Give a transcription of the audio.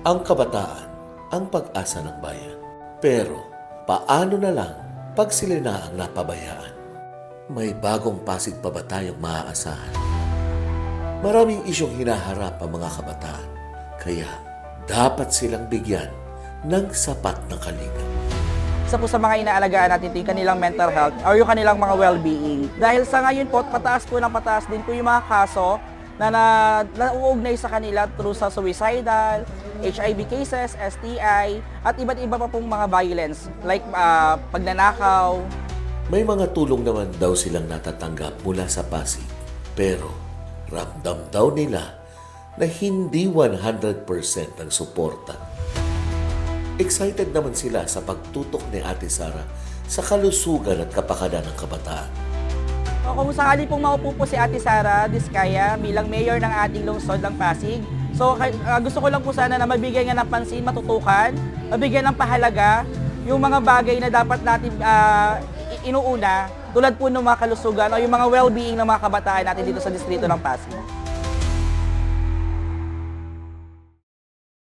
Ang kabataan, ang pag-asa ng bayan. Pero, paano na lang pag sila na ang napabayaan? May bagong Pasig pa ba tayong maaasahan? Maraming isyong hinaharap ang mga kabataan, kaya dapat silang bigyan ng sapat na kalinga. Isa po sa mga inaalagaan natin ito yung kanilang mental health or yung kanilang mga well-being. Dahil sa ngayon po, pataas po ng pataas din po yung mga kaso na nauugnay sa kanila through sa suicidal, HIV cases, STI, at iba't iba pa pong mga violence like pagnanakaw. May mga tulong naman daw silang natatanggap mula sa Pasig, pero ramdam daw nila na hindi 100% ang suporta. Excited naman sila sa pagtutok ni Ate Sara sa kalusugan at kapakanan ng kabataan. Kung sakali pong maupo po si Ate Sara Diskaya bilang mayor ng ating lungsod ng Pasig, so gusto ko lang po sana na mabigyan nga ng pansin, matutukan, mabigyan ng pahalaga yung mga bagay na dapat natin inuuna tulad po ng mga kalusugan o yung mga well-being ng mga kabataan natin dito sa distrito ng Pasig.